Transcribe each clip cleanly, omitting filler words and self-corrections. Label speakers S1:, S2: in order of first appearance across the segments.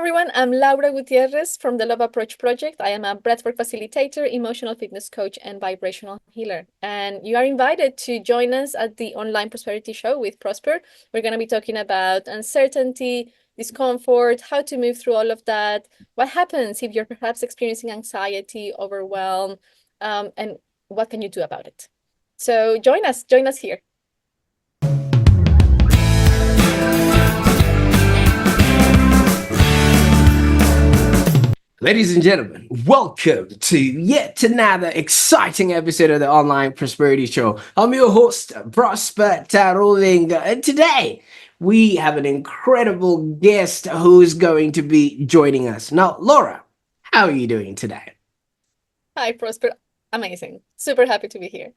S1: everyone, I'm Laura Gutierrez from the Love Approach Project. I am a Breathwork Facilitator, emotional fitness coach, and vibrational healer. And you are invited to join us at the Online Prosperity Show with Prosper. We're going to be talking about uncertainty, discomfort, how to move through all of that, what happens if you're perhaps experiencing anxiety, overwhelm, and what can you do about it. So join us here.
S2: Ladies and gentlemen, welcome to yet another exciting episode of the Online Prosperity Show. I'm your host, Prosper Taruvinga, and today we have an incredible guest who's going to be joining us. Now, Laura, how are you doing today?
S1: Hi, Prosper. Amazing. Super happy to be here.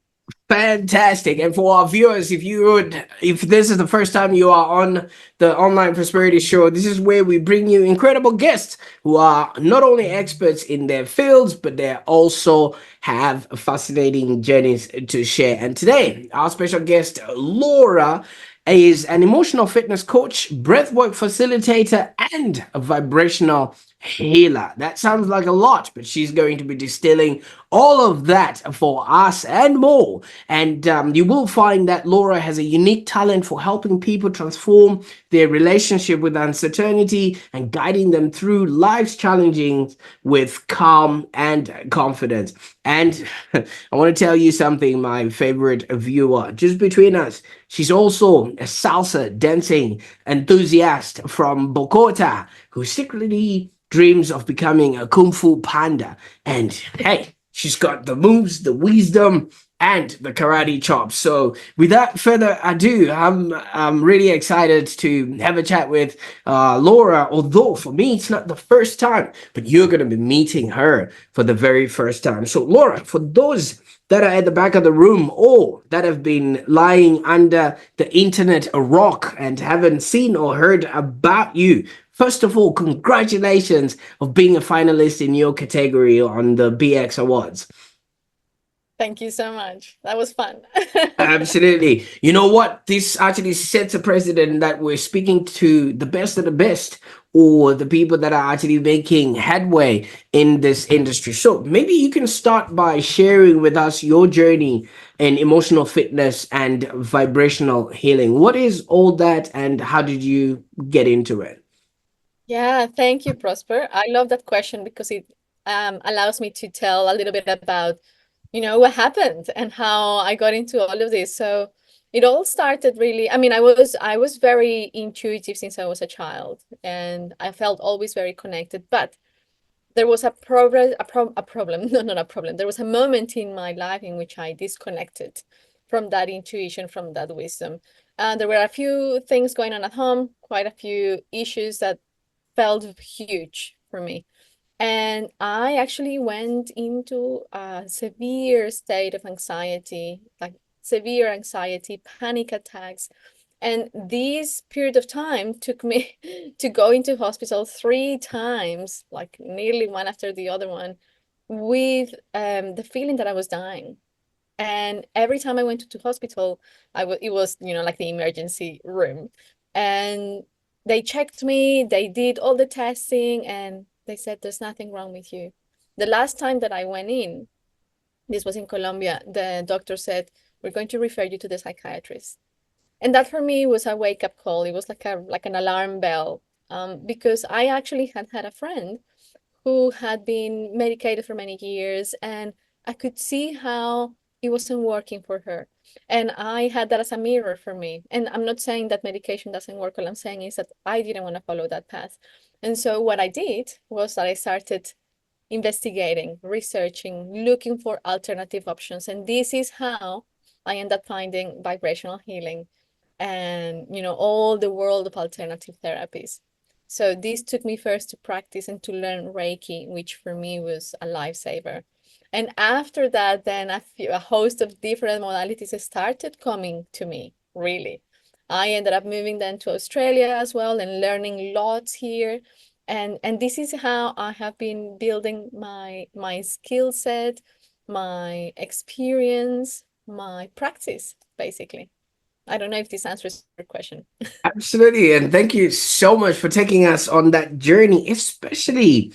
S2: Fantastic. And for our viewers, if this is the first time you are on the Online Prosperity Show, this is where we bring you incredible guests who are not only experts in their fields, but they also have fascinating journeys to share. And today, our special guest, Laura, is an emotional fitness coach, breathwork facilitator, and a vibrational healer. That sounds like a lot, but she's going to be distilling all of that for us and more. And you will find that Laura has a unique talent for helping people transform their relationship with uncertainty and guiding them through life's challenges with calm and confidence. And I want to tell you something, my favorite viewer, just between us. She's also a salsa dancing enthusiast from Bogotá who secretly dreams of becoming a kung fu panda. And hey, she's got the moves, the wisdom, and the karate chops. So, without further ado, I'm really excited to have a chat with Laura. Although for me, it's not the first time, but you're going to be meeting her for the very first time. So, Laura, for those that are at the back of the room or that have been lying under the internet a rock and haven't seen or heard about you, first of all, congratulations of being a finalist in your category on the BX Awards.
S1: Thank you so much. That was fun.
S2: Absolutely. You know what? This actually sets a precedent that we're speaking to the best of the best or the people that are actually making headway in this industry. So maybe you can start by sharing with us your journey in emotional fitness and vibrational healing. What is all that and how did you get into it?
S1: Yeah, thank you, Prosper. I love that question because it allows me to tell a little bit about, what happened and how I got into all of this. So it all started really, I mean, I was very intuitive since I was a child, and I felt always very connected, but there was a problem, a problem, no, not a problem. There was a moment in my life in which I disconnected from that intuition, from that wisdom. And there were a few things going on at home, quite a few issues that felt huge for me. And I actually went into a severe state of anxiety, like severe anxiety, panic attacks. And this period of time took me to go into hospital 3 times, like nearly one after the other one, with the feeling that I was dying. And every time I went to hospital, it was, like the emergency room. And they checked me, they did all the testing, and they said, there's nothing wrong with you. The last time that I went in, this was in Colombia, the doctor said, we're going to refer you to the psychiatrist. And that for me was a wake up call. It was like an alarm bell, because I actually had a friend who had been medicated for many years, and I could see how it wasn't working for her. And I had that as a mirror for me. And I'm not saying that medication doesn't work. All I'm saying is that I didn't want to follow that path. And so what I did was that I started investigating, researching, looking for alternative options. And this is how I ended up finding vibrational healing and, all the world of alternative therapies. So this took me first to practice and to learn Reiki, which for me was a lifesaver. And after that, then a host of different modalities started coming to me, really. I ended up moving then to Australia as well and learning lots here. And this is how I have been building my skill set, my experience, my practice, basically. I don't know if this answers your question.
S2: Absolutely. And thank you so much for taking us on that journey, especially,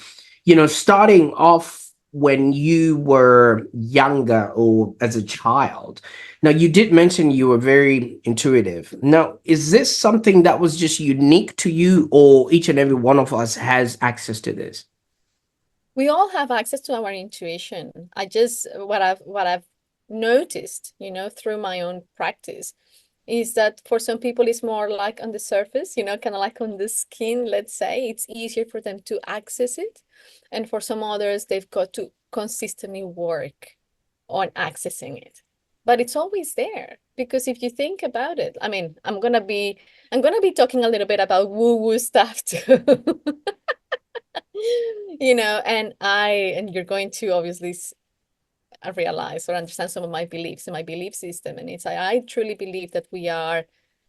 S2: starting off when you were younger or as a child. Now, you did mention you were very intuitive. Now, is this something that was just unique to you, or each and every one of us has access to this?
S1: We all have access to our intuition. I just what I've noticed, through my own practice is that for some people it's more like on the surface, kind of like on the skin, let's say. It's easier for them to access it. And for some others, they've got to consistently work on accessing it. But it's always there because if you think about it, I mean, I'm gonna be talking a little bit about woo-woo stuff too. And you're going to obviously realize or understand some of my beliefs and my belief system. And I truly believe that we are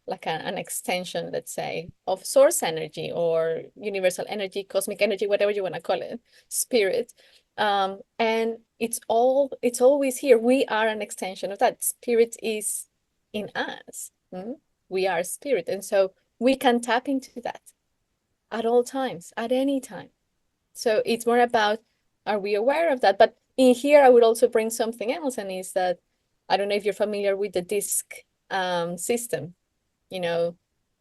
S1: like an extension, let's say, of source energy or universal energy, cosmic energy, whatever you want to call it, spirit. And it's always here. We are an extension of that. Spirit is in us. We are spirit. And so we can tap into that at all times, at any time. So it's more about, are we aware of that? But in here, I would also bring something else, and is that I don't know if you're familiar with the disc system, you know,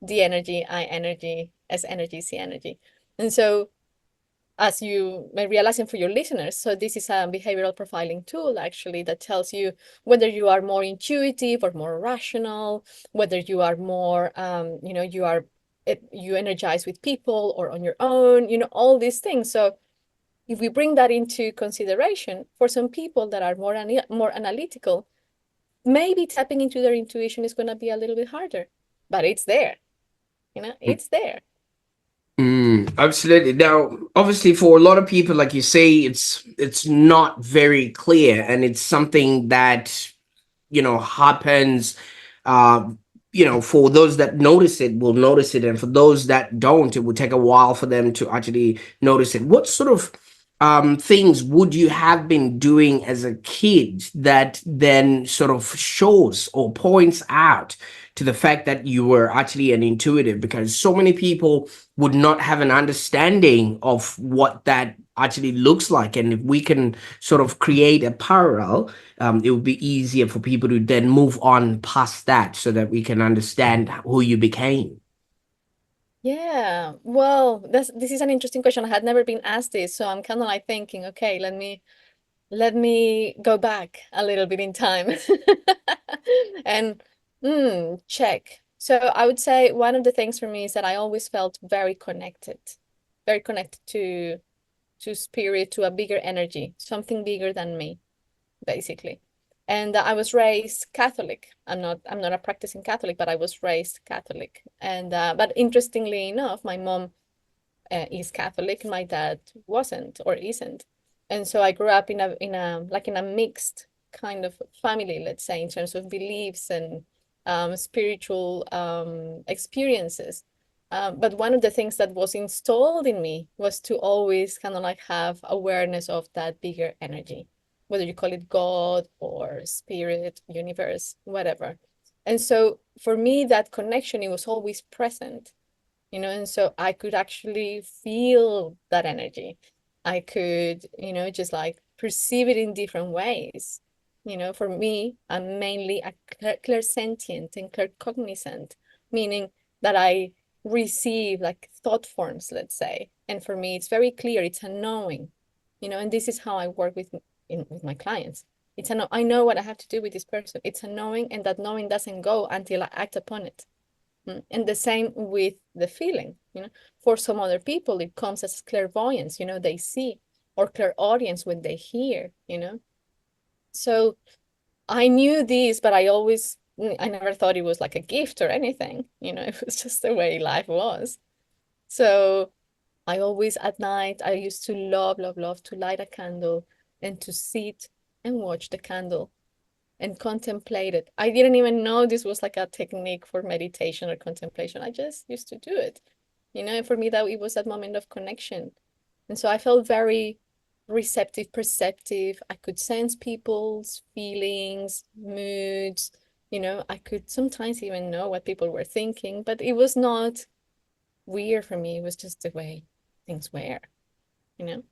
S1: D energy, I energy, S energy, C energy. And so, as you may realize, and for your listeners, so this is a behavioral profiling tool actually that tells you whether you are more intuitive or more rational, whether you are more, you energize with people or on your own, all these things. So if we bring that into consideration, for some people that are more analytical, maybe tapping into their intuition is going to be a little bit harder, but it's there. It's there.
S2: Absolutely. Now, obviously, for a lot of people, like you say, it's not very clear, and it's something that happens. uh for those that notice it will notice it, and for those that don't, it will take a while for them to actually notice it. What sort of things would you have been doing as a kid that then sort of shows or points out to the fact that you were actually an intuitive? Because so many people would not have an understanding of what that actually looks like, and if we can sort of create a parallel, it would be easier for people to then move on past that so that we can understand who you became.
S1: Yeah. Well, this is an interesting question. I had never been asked this, so I'm kind of like thinking, okay, let me go back a little bit in time and check. So I would say one of the things for me is that I always felt very connected to spirit, to a bigger energy, something bigger than me, basically. And I was raised Catholic. I'm not a practicing Catholic, but I was raised Catholic. And but interestingly enough, my mom is Catholic. My dad wasn't or isn't. And so I grew up in a mixed kind of family, let's say, in terms of beliefs and spiritual experiences. But one of the things that was installed in me was to always kind of like have awareness of that bigger energy, whether you call it God or spirit, universe, whatever. And so for me, that connection, it was always present, and so I could actually feel that energy. I could, just like perceive it in different ways. For me, I'm mainly a clairsentient and claircognizant, meaning that I receive like thought forms, let's say. And for me, it's very clear, it's a knowing, and this is how I work with my clients. I know what I have to do with this person. It's a knowing, and that knowing doesn't go until I act upon it. And the same with the feeling, For some other people, it comes as clairvoyance, they see, or clairaudience when they hear. So I knew this, but I never thought it was like a gift or anything, it was just the way life was. So I always at night, I used to love, love, love to light a candle and to sit and watch the candle and contemplate it. I didn't even know this was like a technique for meditation or contemplation. I just used to do it. And for me, that it was that moment of connection. And so I felt very receptive, perceptive. I could sense people's feelings, moods, I could sometimes even know what people were thinking, but it was not weird for me. It was just the way things were, you know?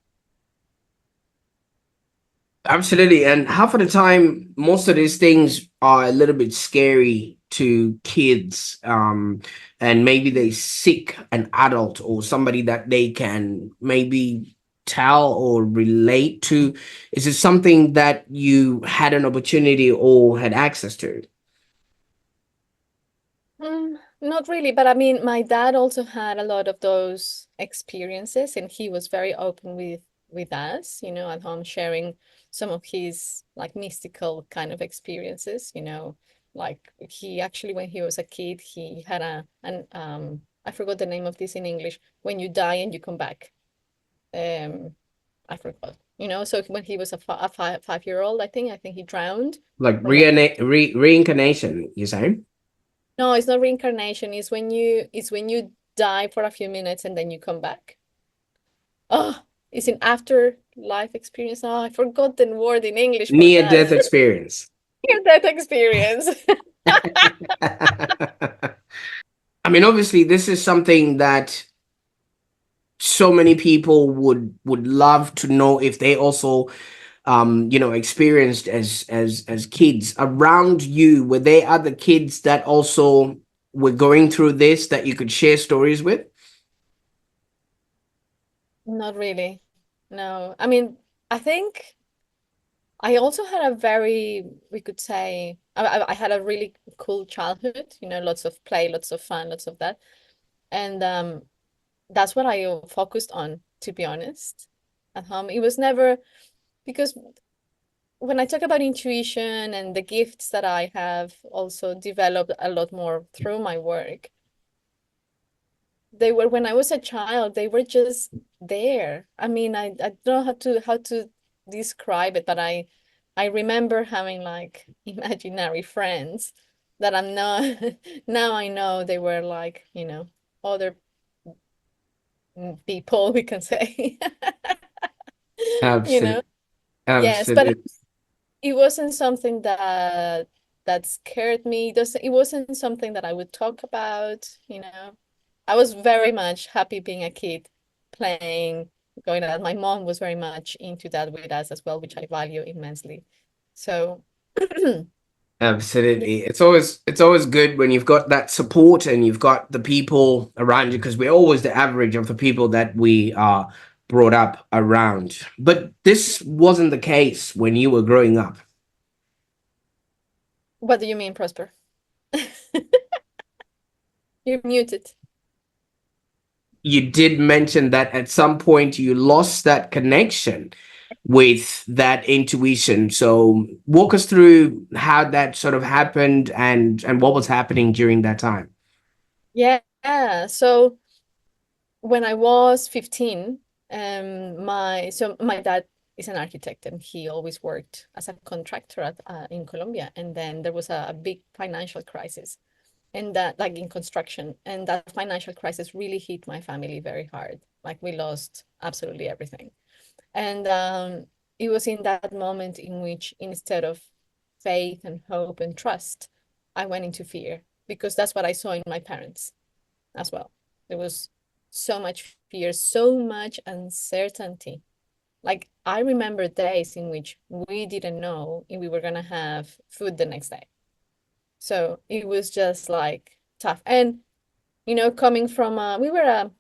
S2: Absolutely. And half of the time, most of these things are a little bit scary to kids. And maybe they seek an adult or somebody that they can maybe tell or relate to. Is it something that you had an opportunity or had access to?
S1: Not really, but I mean, my dad also had a lot of those experiences, and he was very open with us, at home, sharing some of his like mystical kind of experiences, like he actually when he was a kid, he had I forgot the name of this in English, when you die and you come back. Um, I forgot, so when he was a 5-year-old, I think he drowned
S2: Like
S1: from the
S2: reincarnation, you say?
S1: No, it's not reincarnation. It's when you die for a few minutes and then you come back. Oh, it's an afterlife experience. Oh, I forgot the word in English for
S2: Near
S1: that.
S2: death experience.
S1: Near death experience.
S2: I mean, obviously, this is something that so many people would love to know if they also experienced as kids around you. Were there other kids that also were going through this that you could share stories with?
S1: Not really. No. I mean, I think I also had a very, we could say, I had a really cool childhood, lots of play, lots of fun, lots of that. And that's what I focused on, to be honest, at home. It was never because when I talk about intuition and the gifts that I have also developed a lot more through my work, they were when I was a child, they were just there. I mean, I don't know how to describe it, but I remember having like imaginary friends that I'm not now I know they were like, other people we can say. You know?
S2: Absolutely.
S1: Yes, but
S2: Absolutely.
S1: it wasn't something that scared me. It wasn't something that I would talk about. I was very much happy being a kid, playing, going out. My mom was very much into that with us as well, which I value immensely. So, yeah,
S2: Absolutely. It's always good when you've got that support and you've got the people around you, because we're always the average of the people that we are brought up around. But this wasn't the case when you were growing up.
S1: what do you mean, Prosper? You're muted.
S2: You did mention that at some point you lost that connection with that intuition. So walk us through how that sort of happened and what was happening during that time.
S1: Yeah. So when I was 15, my dad is an architect and he always worked as a contractor in Colombia. And then there was a big financial crisis, and that, like, in construction, and that financial crisis really hit my family very hard. Like, we lost absolutely everything. And it was in that moment in which, instead of faith and hope and trust, I went into fear, because that's what I saw in my parents as well. There was so much fear, so much uncertainty. Like, I remember days in which we didn't know if we were gonna have food the next day. So it was just like tough. And coming from we were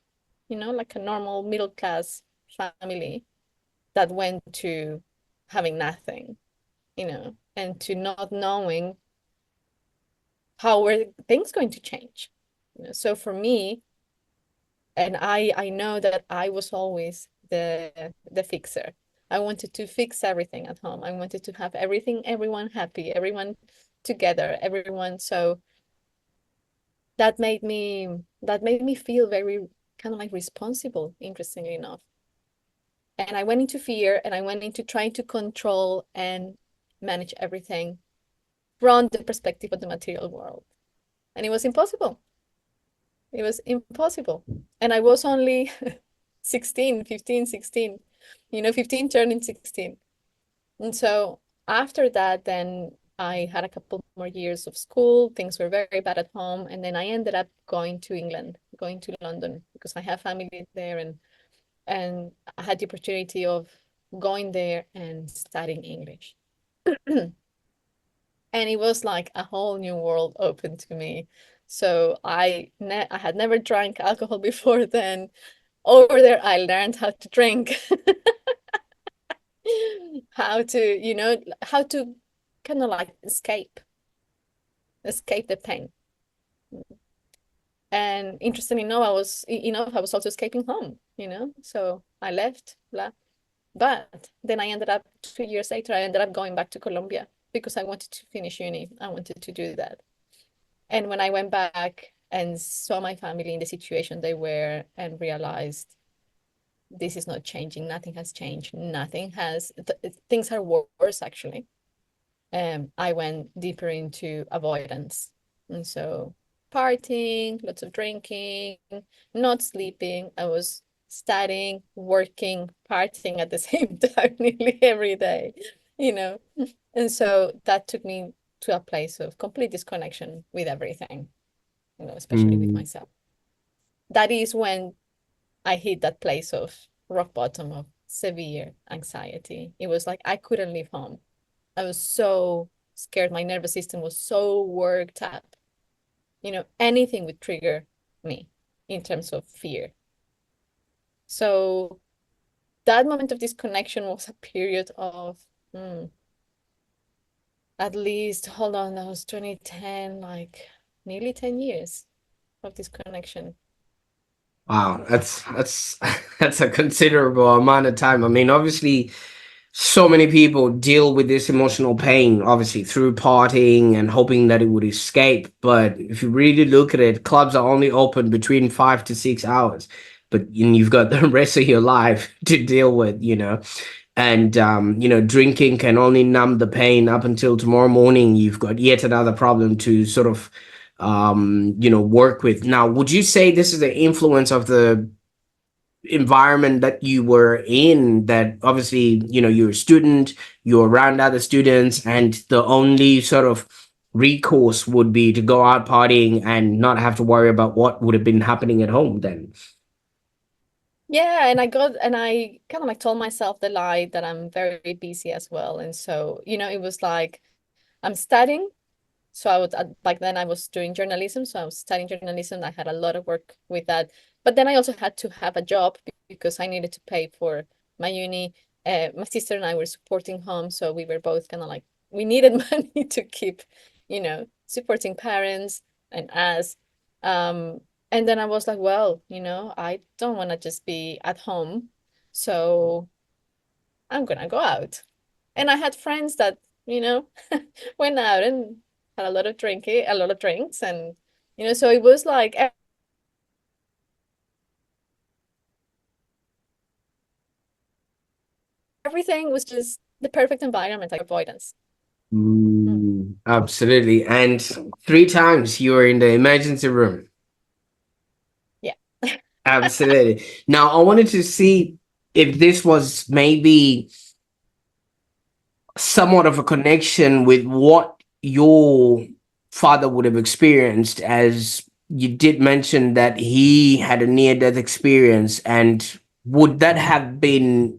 S1: like a normal middle class family that went to having nothing, and to not knowing how were things going to change. So for me, and I know that I was always the fixer. I wanted to fix everything at home. I wanted to have everyone happy, everyone together, everyone. So that made me feel very kind of like responsible, interestingly enough. And I went into fear, and I went into trying to control and manage everything from the perspective of the material world. And it was impossible. It was impossible. And I was only 16, 15, 16, 15 turning 16. And so after that, then I had a couple more years of school. Things were very bad at home. And then I ended up going to England, going to London because I have family there, and I had the opportunity of going there and studying English. And it was like a whole new world open to me. So I had never drank alcohol before then. Over there, I learned how to drink, how to, how to kind of like escape the pain. And interestingly enough, I was also escaping home, So I left, blah. But then I ended up 2 years later, I ended up going back to Colombia because I wanted to finish uni. I wanted to do that. And when I went back and saw my family in the situation they were and realized this is not changing, nothing has changed, things are worse actually. I went deeper into avoidance. And so partying, lots of drinking, not sleeping. I was studying, working, partying at the same time nearly every day, you know. And so that took me to a place of complete disconnection with everything, especially with
S2: Mm.
S1: myself. That is when I hit that place of rock bottom of severe anxiety. It was like I couldn't leave home. I was so scared. My nervous system was so worked up. Anything would trigger me in terms of fear. So that moment of disconnection was a period of at least, hold on, that was 2010, like nearly 10 years of disconnection.
S2: Wow, that's that's a considerable amount of time. I mean, obviously, so many people deal with this emotional pain, obviously through partying and hoping that it would escape. But if you really look at it, clubs are only open between 5 to 6 hours, but you've got the rest of your life to deal with, And drinking can only numb the pain up until tomorrow morning. You've got yet another problem to sort of work with. Now, would you say this is the influence of the environment that you were in, that obviously, you're a student, you're around other students, and the only sort of recourse would be to go out partying and not have to worry about what would have been happening at home then?
S1: Yeah, and I kind of like told myself the lie that I'm very busy as well. And so, it was like I'm studying. So back then I was doing journalism. So I was studying journalism. I had a lot of work with that. But then I also had to have a job because I needed to pay for my uni. My sister and I were supporting home. So we were both kind of like, we needed money to keep, supporting parents and us. Um, and then I was like, well, I don't want to just be at home. So I'm gonna go out. And I had friends that, went out and had a lot of drinks, and so it was like everything was just the perfect environment, like avoidance. Mm,
S2: Absolutely. And 3 times you were in the emergency room.
S1: yeah.
S2: Absolutely. Now, I wanted to see if this was maybe somewhat of a connection with what your father would have experienced, as you did mention that he had a near death experience. And would that have been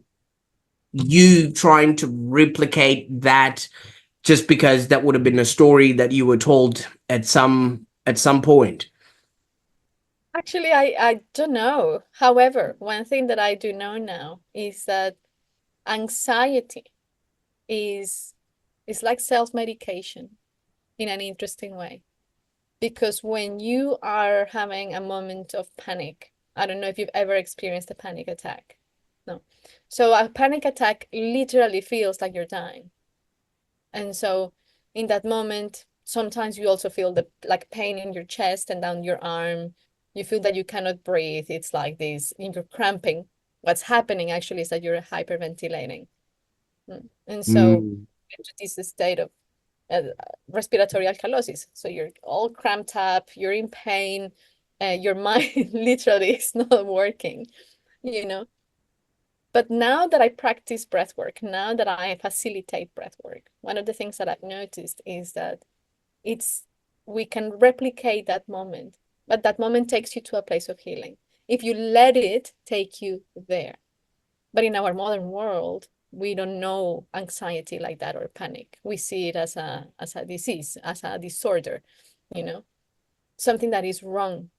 S2: you trying to replicate that, just because that would have been a story that you were told at some point?
S1: Actually, I don't know. However, one thing that I do know now is that anxiety is is like self-medication in an interesting way. Because when you are having a moment of panic, I don't know if you've ever experienced a panic attack. No. So a panic attack literally feels like you're dying. And so in that moment, sometimes you also feel the like pain in your chest and down your arm. You feel that you cannot breathe. It's like this, you're cramping. What's happening actually is that you're hyperventilating. And so
S2: Mm.
S1: into this state of uh, respiratory alkalosis. So you're all cramped up, you're in pain, your mind literally is not working, you know? But now that I practice breath work, now that I facilitate breath work, one of the things that I've noticed is that it's we can replicate that moment, but that moment takes you to a place of healing if you let it take you there. But in our modern world, we don't know anxiety like that or panic. We see it as a disease, as a disorder, you know, something that is wrong.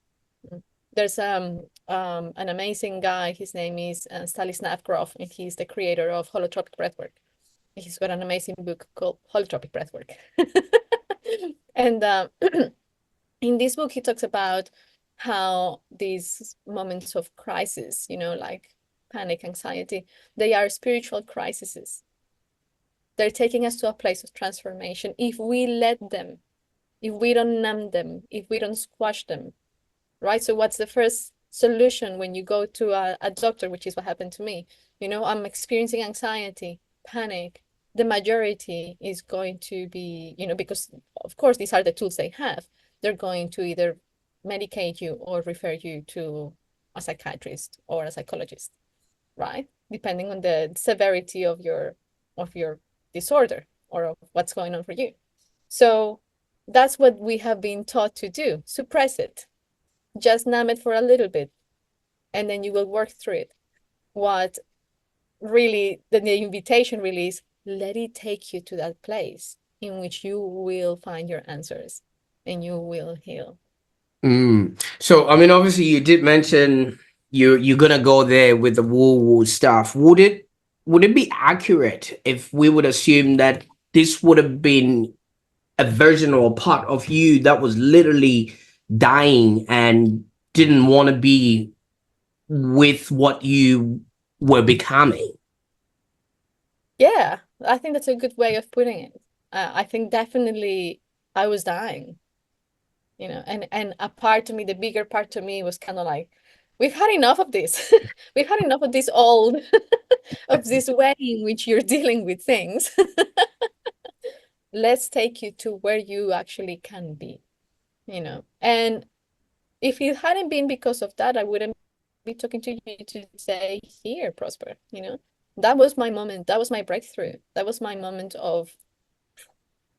S1: There's an amazing guy. His name is Stanislav Grof, and he's the creator of holotropic breathwork. He's got an amazing book called Holotropic Breathwork. And in this book, he talks about how these moments of crisis, you know, like panic, anxiety, they are spiritual crises. They're taking us to a place of transformation if we let them, if we don't numb them, if we don't squash them, right? So what's the first solution when you go to a doctor, which is what happened to me? You know, I'm experiencing anxiety, panic. The majority is going to be, you know, because of course these are the tools they have. They're going to either medicate you or refer you to a psychiatrist or a psychologist, right? Depending on the severity of your disorder or of what's going on for you. So that's what we have been taught to do, suppress it, just numb it for a little bit, and then you will work through it. What really the invitation really is, let it take you to that place in which you will find your answers and you will heal.
S2: So, I mean, obviously, you did mention you're gonna go there with the woo woo stuff. Would it be accurate if we would assume that this would have been a version or a part of you that was literally dying and didn't want to be with what you were becoming?
S1: Yeah, I think that's a good way of putting it. I think definitely I was dying, you know, and a part of me, the bigger part of me was kind of like, we've had enough of this. We've had enough of this old, of this way in which you're dealing with things. Let's take you to where you actually can be, you know. And if it hadn't been because of that, I wouldn't be talking to you today here, Prosper, you know. That was my moment. That was my breakthrough. That was my moment of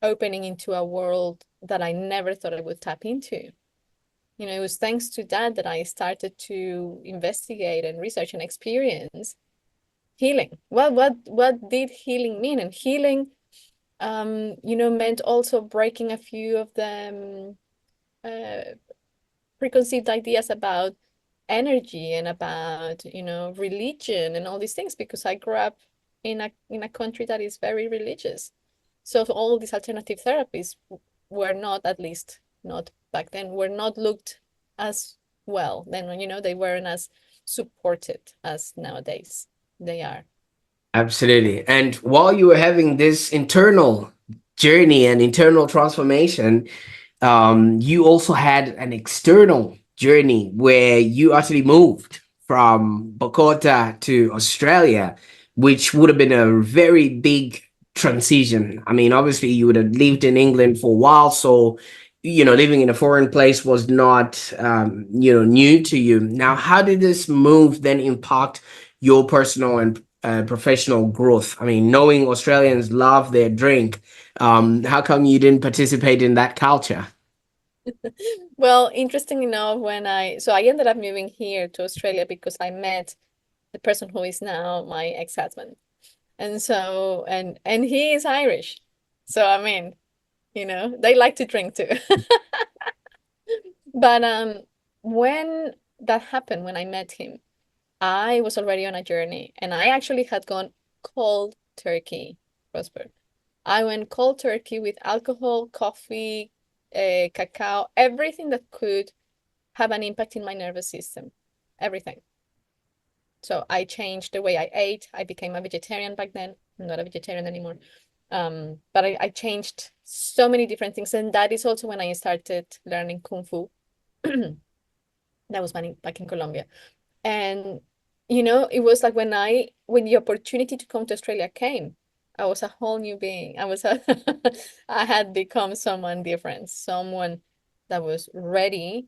S1: opening into a world that I never thought I would tap into. You know, it was thanks to that that I started to investigate and research and experience healing. What did healing mean? And healing, you know, meant also breaking a few of the preconceived ideas about energy and about, you know, religion and all these things, because I grew up in a country that is very religious. So all these alternative therapies were not, at least not back then, were not looked as well. Then, you know, they weren't as supported as nowadays they are.
S2: Absolutely. And while you were having this internal journey and internal transformation, you also had an external journey where you actually moved from Bogota to Australia, which would have been a very big transition. I mean, obviously, you would have lived in England for a while, so living in a foreign place was not new to you. Now, how did this move then impact your personal and professional growth? I mean, knowing Australians love their drink, how come you didn't participate in that culture?
S1: Well, interesting enough, so I ended up moving here to Australia because I met the person who is now my ex-husband. And so, and he is Irish. So I mean, you know, they like to drink too. But when that happened, when I met him, I was already on a journey and I actually had gone cold turkey, Prosper. I went cold turkey with alcohol, coffee, cacao, everything that could have an impact in my nervous system. Everything. So I changed the way I ate. I became a vegetarian back then. I'm not a vegetarian anymore. But I changed so many different things. And that is also when I started learning Kung Fu. That was back in Colombia. And, you know, it was like when the opportunity to come to Australia came, I was a whole new being. I had become someone different, someone that was ready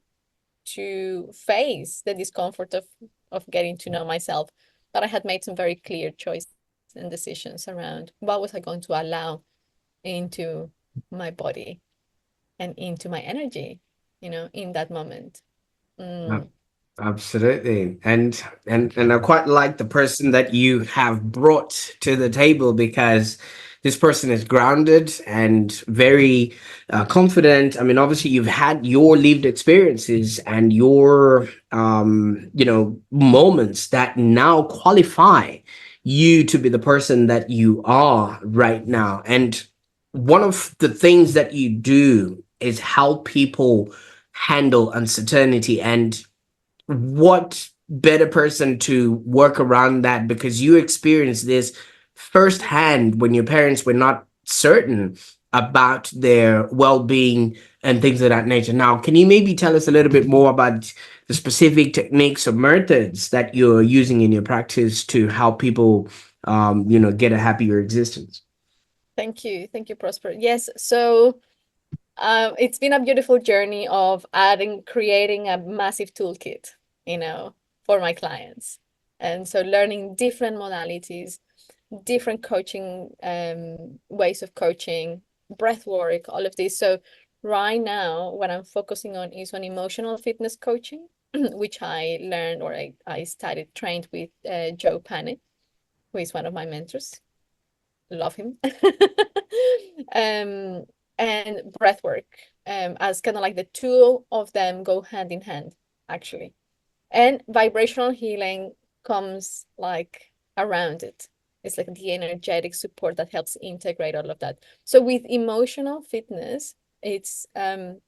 S1: to face the discomfort of getting to know myself. but I had made some very clear choices and decisions around what was I going to allow into my body and into my energy, in that moment. Mm,
S2: Absolutely. And I quite like the person that you have brought to the table, because this person is grounded and very confident. I mean, obviously you've had your lived experiences and your moments that now qualify you to be the person that you are right now. And one of the things that you do is help people handle uncertainty. And what better person to work around that, because you experienced this firsthand when your parents were not certain about their well-being and things of that nature. Now, can you maybe tell us a little bit more about the specific techniques or methods that you're using in your practice to help people get a happier existence?
S1: thank you, Prosper. Yes, so it's been a beautiful journey of creating a massive toolkit, you know, for my clients. And so learning different modalities, different coaching ways of coaching, breath work, all of this. So right now, what I'm focusing on is on emotional fitness coaching, which I learned, or I started trained with Joe Pane, who is one of my mentors. Love him. um, and breath work, as kind of like the two of them go hand in hand, actually. And vibrational healing comes like around it. It's like the energetic support that helps integrate all of that. So with emotional fitness, it's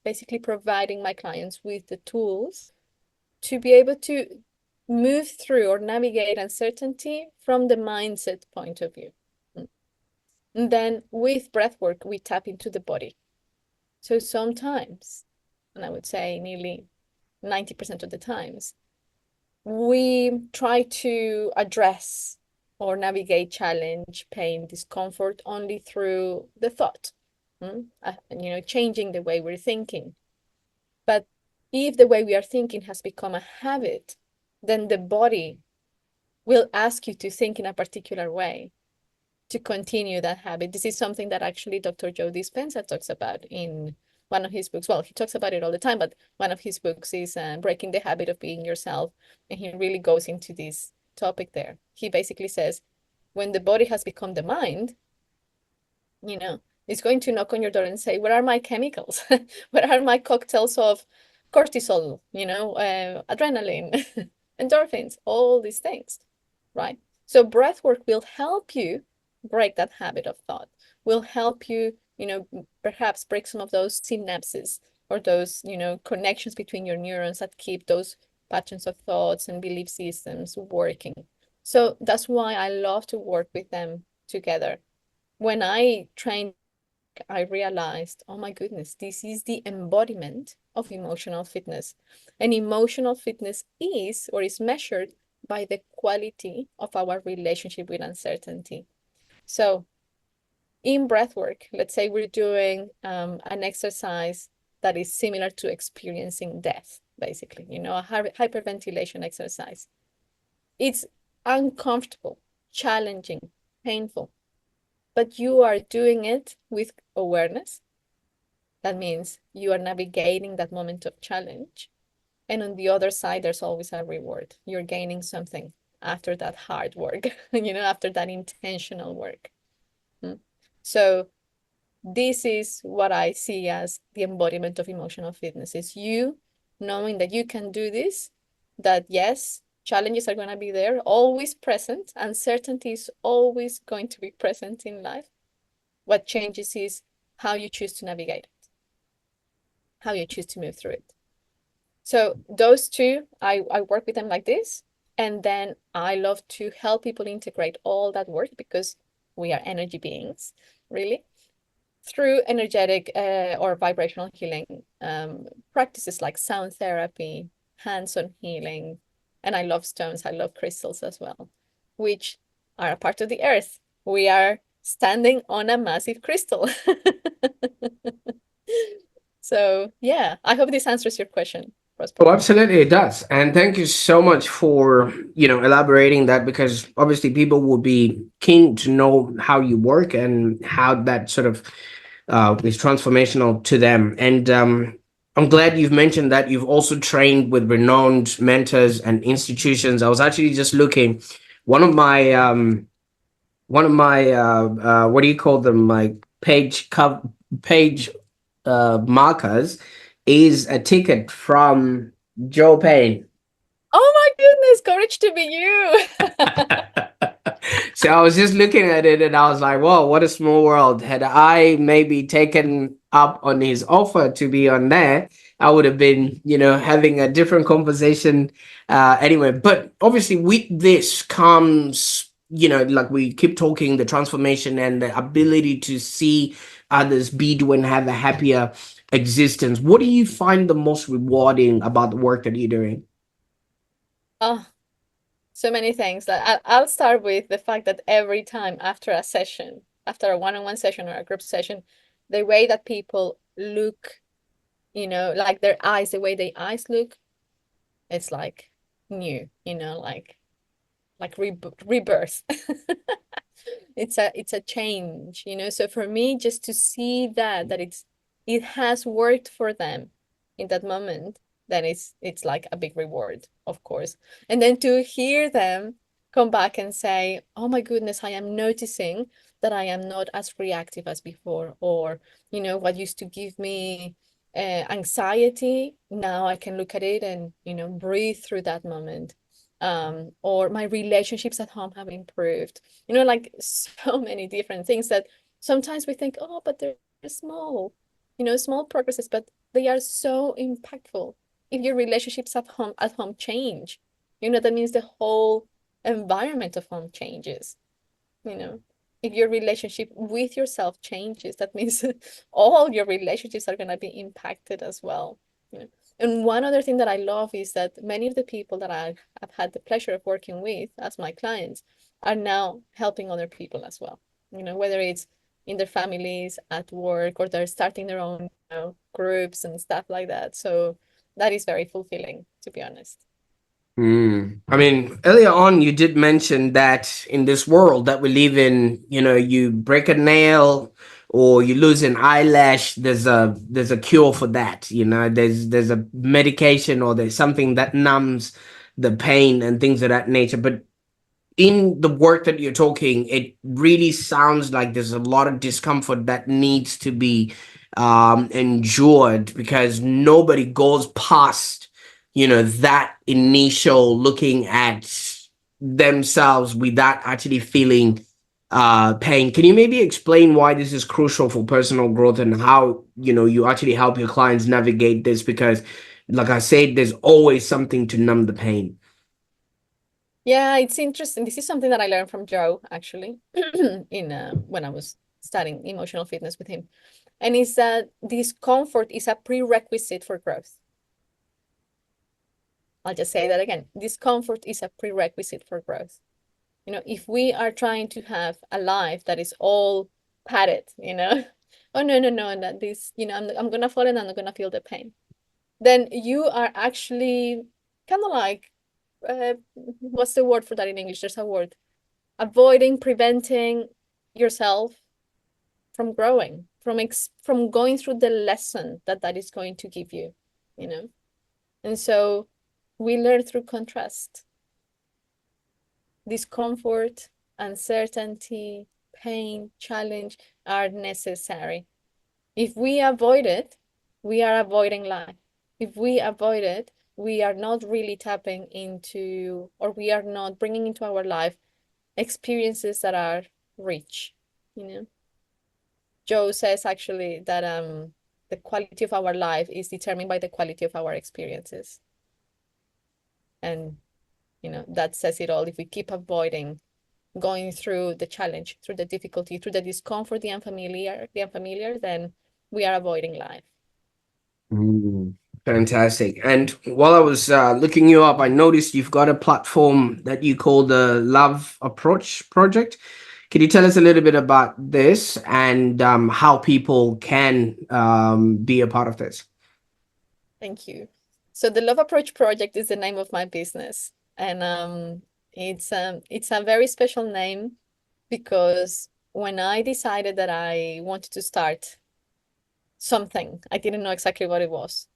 S1: basically providing my clients with the tools to be able to move through or navigate uncertainty from the mindset point of view. And then with breath work, we tap into the body. So sometimes, and I would say nearly 90% of the times, we try to address or navigate challenge, pain, discomfort only through the thought, changing the way we're thinking. But if the way we are thinking has become a habit, then the body will ask you to think in a particular way to continue that habit. This is something that actually Dr. Joe Dispenza talks about in one of his books. Well, he talks about it all the time, but one of his books is Breaking the Habit of Being Yourself. And he really goes into this topic there. He basically says, when the body has become the mind, you know, it's going to knock on your door and say, where are my chemicals? Where are my cocktails of cortisol, adrenaline, endorphins, all these things, right? So breath work will help you break that habit of thought, will help you, perhaps break some of those synapses or those, connections between your neurons that keep those patterns of thoughts and belief systems working. So that's why I love to work with them together. When I trained in breathwork, I realized, oh my goodness, this is the embodiment of emotional fitness. And emotional fitness is measured by the quality of our relationship with uncertainty. So in breathwork, let's say we're doing an exercise that is similar to experiencing death, basically, a hyperventilation exercise. It's uncomfortable, challenging, painful, but you are doing it with awareness. That means you are navigating that moment of challenge. And on the other side, there's always a reward. You're gaining something after that hard work, after that intentional work. Mm. So this is what I see as the embodiment of emotional fitness. Is you knowing that you can do this, that yes, challenges are going to be there, always present. Uncertainty is always going to be present in life. What changes is how you choose to navigate it, how you choose to move through it. So those two, I work with them like this. And then I love to help people integrate all that work because we are energy beings, really, through energetic or vibrational healing practices like sound therapy, hands-on healing. And I love stones, I love crystals as well, which are a part of the earth. We are standing on a massive crystal. So yeah, I hope this answers your question.
S2: Oh,
S1: Prosper.
S2: absolutely, it does. And thank you so much for, elaborating that, because obviously people will be keen to know how you work and how that sort of is transformational to them. And I'm glad you've mentioned that you've also trained with renowned mentors and institutions. I was actually just looking, one of my what do you call them, like page markers is a ticket from Joe Payne.
S1: Oh my goodness, courage to be you.
S2: So I was just looking at it and I was like, whoa, what a small world. Had I maybe taken up on his offer to be on there, I would have been, having a different conversation anyway. But obviously, with this comes, like we keep talking, the transformation and the ability to see others be, do, and have a happier existence. What do you find the most rewarding about the work that you're doing?
S1: Oh, so many things. I'll start with the fact that every time after a session, after a one-on-one session or a group session, the way that people look, like their eyes, the way their eyes look, it's like new, like rebirth. It's a change, so for me, just to see that it has worked for them in that moment, then it's like a big reward, of course. And then to hear them come back and say, oh my goodness, I am noticing that I am not as reactive as before, or what used to give me anxiety, now I can look at it and breathe through that moment. Or my relationships at home have improved, like so many different things that sometimes we think, oh, but they're small, small progresses, but they are so impactful. If your relationships at home change, that means the whole environment of home changes. you know if your relationship with yourself changes, that means all your relationships are going to be impacted as well. you know and one other thing that I love is that many of the people that I've had the pleasure of working with as my clients are now helping other people as well, whether it's in their families, at work, or they're starting their own groups and stuff like that. So that is very fulfilling, to be honest.
S2: I mean, earlier on, you did mention that in this world that we live in, you break a nail or you lose an eyelash, there's a cure for that. There's a medication or there's something that numbs the pain and things of that nature. But in the work that you're talking, it really sounds like there's a lot of discomfort that needs to be endured, because nobody goes past, that initial looking at themselves without actually feeling pain. Can you maybe explain why this is crucial for personal growth and how, you actually help your clients navigate this? Because, like I said, there's always something to numb the pain.
S1: Yeah, it's interesting. This is something that I learned from Joe, actually, in when I was studying emotional fitness with him. And is that discomfort is a prerequisite for growth. I'll just say that again. Discomfort is a prerequisite for growth. If we are trying to have a life that is all padded, oh no, no, no, that this, I'm gonna fall and I'm not gonna feel the pain, then you are actually kind of like, what's the word for that in English? There's a word. Avoiding, preventing yourself from growing, from going through the lesson that is going to give you, you know. And so we learn through contrast. Discomfort, uncertainty, pain, challenge are necessary. If we avoid it, we are avoiding life. If we avoid it, we are not really tapping into, or we are not bringing into our life experiences that are rich. You know, Joe says actually that the quality of our life is determined by the quality of our experiences, and that says it all. If we keep avoiding going through the challenge, through the difficulty, through the discomfort, the unfamiliar, then we are avoiding life.
S2: Mm, fantastic. And while I was looking you up, I noticed you've got a platform that you call the Love Approach Project. Can you tell us a little bit about this and how people can be a part of this?
S1: Thank you. So the Love Approach Project is the name of my business, and it's a very special name because when I decided that I wanted to start something, I didn't know exactly what it was.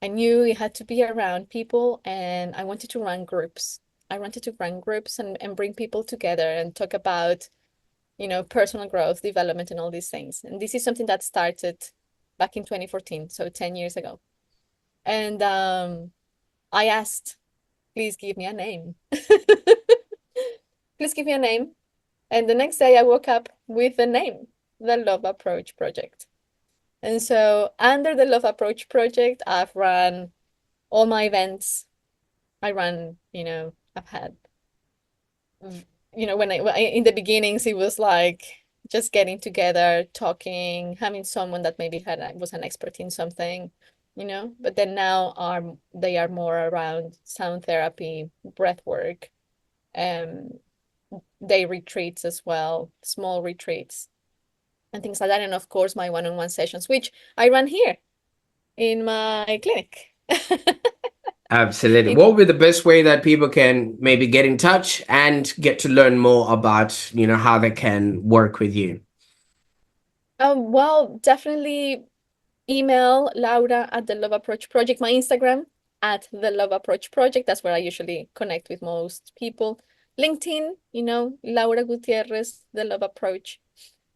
S1: I knew it had to be around people, and I wanted to run groups. I wanted to run groups and bring people together and talk about, personal growth, development, and all these things. And this is something that started back in 2014, so 10 years ago. And I asked, please give me a name. Please give me a name. And the next day I woke up with the name, the Love Approach Project. And so under the Love Approach Project, I've run all my events. I run, I've had, when in the beginnings, it was like just getting together, talking, having someone that maybe was an expert in something, but then now they are more around sound therapy, breath work, um, day retreats as well, small retreats and things like that. And of course, my one-on-one sessions, which I run here in my clinic.
S2: Absolutely.
S1: In,
S2: What would be the best way that people can maybe get in touch and get to learn more about, how they can work with you?
S1: well, definitely email Laura at the Love Approach Project, my Instagram at the Love Approach Project. That's where I usually connect with most people. LinkedIn, Laura Gutierrez, the Love Approach.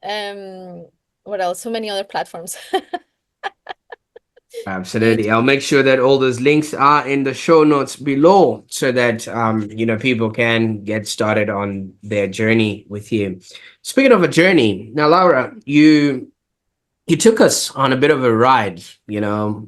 S1: Um, what else? So many other platforms.
S2: Absolutely. I'll
S1: YouTube.
S2: make sure that all those links are in the show notes below so that people can get started on their journey with you. Speaking of a journey, now Laura, you took us on a bit of a ride,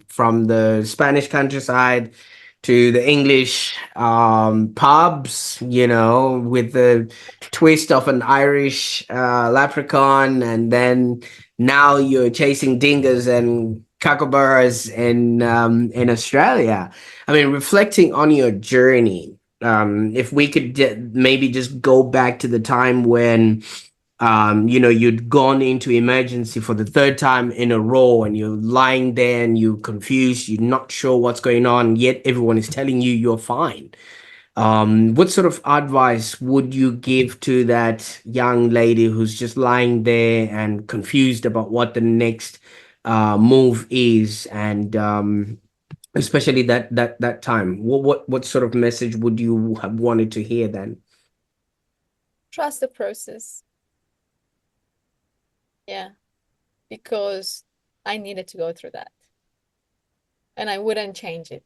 S2: from the Spanish countryside to the English pubs, with the twist of an Irish leprechaun, and then now you're chasing dingoes and kookaburras in Australia. I mean, reflecting on your journey, if we could maybe just go back to the time when you'd gone into emergency for the third time in a row and you're lying there and you're confused, you're not sure what's going on, yet everyone is telling you you're fine. What sort of advice would you give to that young lady who's just lying there and confused about what the next move is? And especially that time, what sort of message would you have wanted to hear then?
S1: Trust the process. Yeah, because I needed to go through that and I wouldn't change it.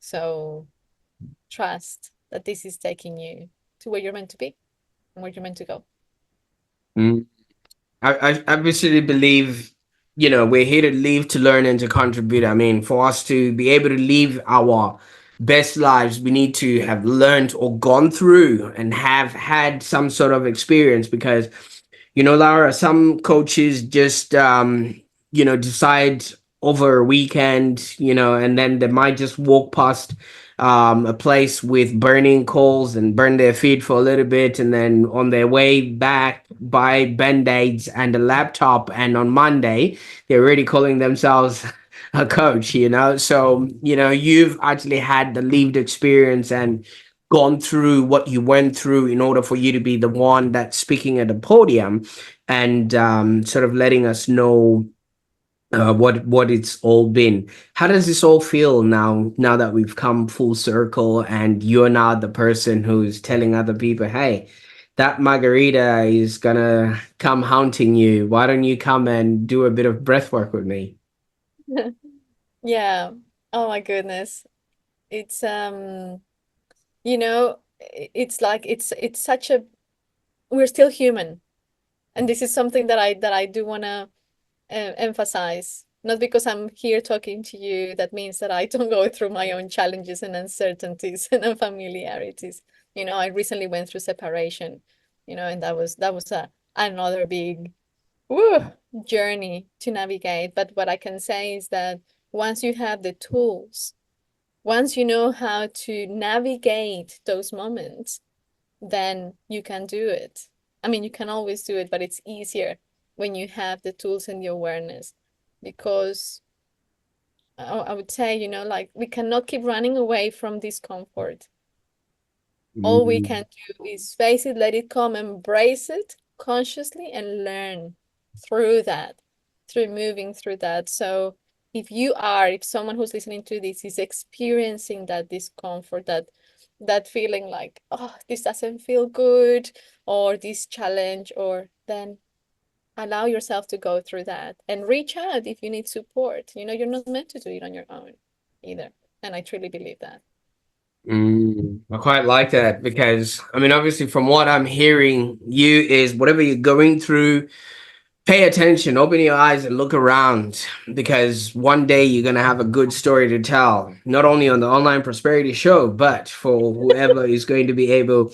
S1: So trust that this is taking you to where you're meant to be and where you're meant to go.
S2: I basically believe, we're here to live, to learn, and to contribute. I mean, for us to be able to live our best lives, we need to have learned or gone through and have had some sort of experience because, Laura, some coaches just, decide over a weekend, and then they might just walk past a place with burning coals and burn their feet for a little bit, and then on their way back buy band-aids and a laptop, and on Monday they're already calling themselves a coach, so you've actually had the lived experience and gone through what you went through in order for you to be the one that's speaking at the podium and sort of letting us know what it's all been. How does this all feel now that we've come full circle and you're now the person who's telling other people, hey, that margarita is gonna come haunting you. Why don't you come and do a bit of breath work with me?
S1: Yeah. Oh my goodness. It's it's like it's such a we're still human. And this is something that I do want to emphasize. Not because I'm here talking to you, that means that I don't go through my own challenges and uncertainties and unfamiliarities. I recently went through separation, and that was another big woo, journey to navigate. But what I can say is that once you have the tools, once you know how to navigate those moments, then you can do it. I mean, you can always do it, but it's easier when you have the tools and the awareness because I would say, like we cannot keep running away from discomfort. All we
S2: Mm.
S1: can do is face it, let it come, embrace it consciously, and learn through that, through moving through that. So if someone who's listening to this is experiencing that discomfort, that feeling like, oh, this doesn't feel good, or this challenge, or then allow yourself to go through that and reach out if you need support. You're not meant to do it on your own either. And I truly believe that.
S2: I quite like that because, I mean, obviously, from what I'm hearing, you is whatever you're going through, pay attention, open your eyes, and look around because one day you're going to have a good story to tell, not only on the Online Prosperity Show, but for whoever is going to be able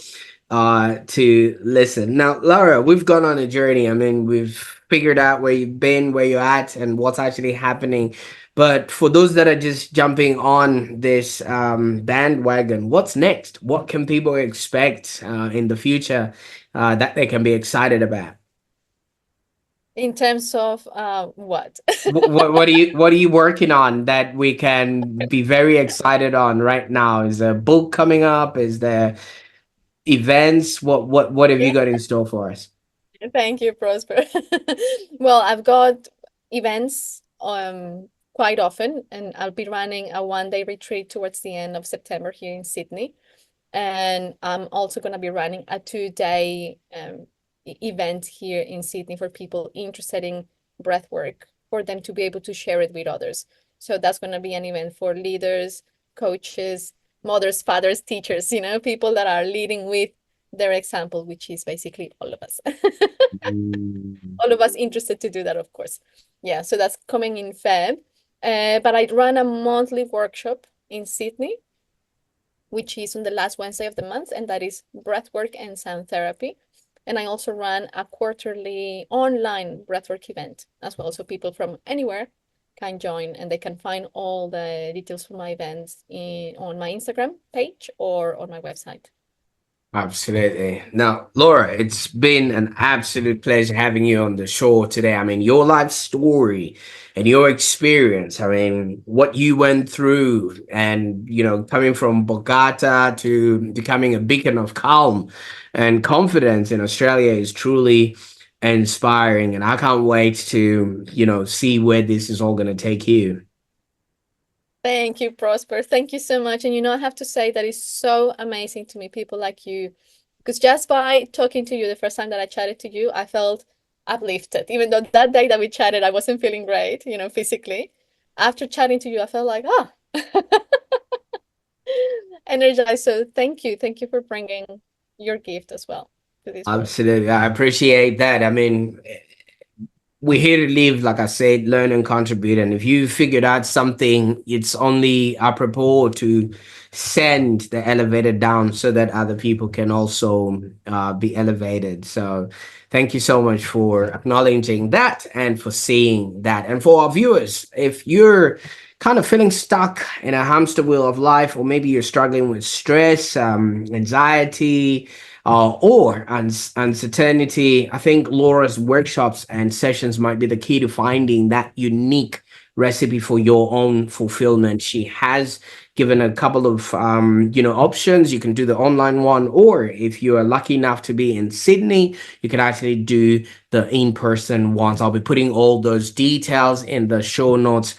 S2: to listen. Now, Laura, we've gone on a journey. I mean, we've figured out where you've been, where you're at, and what's actually happening. But for those that are just jumping on this bandwagon, what's next? What can people expect in the future that they can be excited about?
S1: In terms of what?
S2: What are you working on that we can be very excited on right now? Is there a book coming up? Is there events? What have you got in store for us?
S1: Thank you, Prosper. Well, I've got events quite often, and I'll be running a one-day retreat towards the end of September here in Sydney. And I'm also going to be running a 2-day event here in Sydney for people interested in breath work, for them to be able to share it with others. So that's going to be an event for leaders, coaches, mothers, fathers, teachers, people that are leading with their example, which is basically all of us.
S2: Mm.
S1: All of us interested to do that, of course. Yeah, so that's coming in Feb. But I run a monthly workshop in Sydney, which is on the last Wednesday of the month, and that is breathwork and sound therapy. And I also run a quarterly online breathwork event as well. So people from anywhere can join, and they can find all the details for my events on my Instagram page or on my website.
S2: Absolutely. Now, Laura, it's been an absolute pleasure having you on the show today. I mean, your life story and your experience, I mean, what you went through and, coming from Bogota to becoming a beacon of calm and confidence in Australia is truly inspiring. And I can't wait to, see where this is all going to take you.
S1: Thank you, Prosper. Thank you so much. And I have to say that it's so amazing to meet people like you. Because just by talking to you the first time that I chatted to you, I felt uplifted. Even though that day that we chatted, I wasn't feeling great, physically. After chatting to you, I felt like, energized. So thank you. Thank you for bringing your gift as well to this world.
S2: Absolutely. I appreciate that. I mean, we're here to live, like I said, learn and contribute. And if you figured out something, it's only apropos to send the elevator down so that other people can also be elevated. So, thank you so much for acknowledging that and for seeing that. And for our viewers, if you're kind of feeling stuck in a hamster wheel of life, or maybe you're struggling with stress, anxiety, or uncertainty, I think Laura's workshops and sessions might be the key to finding that unique recipe for your own fulfillment. She has given a couple of options. You can do the online one, or if you are lucky enough to be in Sydney, you can actually do the in-person ones. I'll be putting all those details in the show notes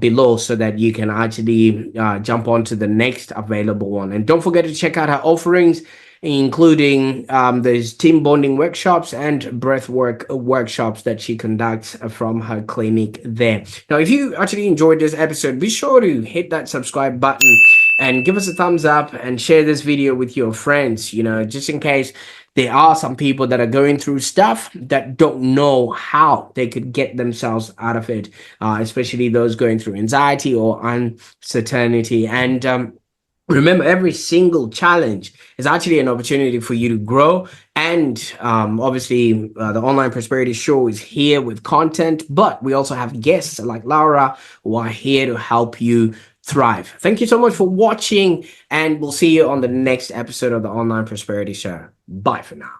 S2: below so that you can actually jump on to the next available one. And don't forget to check out her offerings, including those team bonding workshops and breathwork workshops that she conducts from her clinic there. Now, if you actually enjoyed this episode, be sure to hit that subscribe button and give us a thumbs up and share this video with your friends, just in case there are some people that are going through stuff that don't know how they could get themselves out of it, especially those going through anxiety or uncertainty. And remember, every single challenge is actually an opportunity for you to grow. And obviously, the Online Prosperity Show is here with content, but we also have guests like Laura who are here to help you thrive. Thank you so much for watching, and we'll see you on the next episode of the Online Prosperity Show. Bye for now.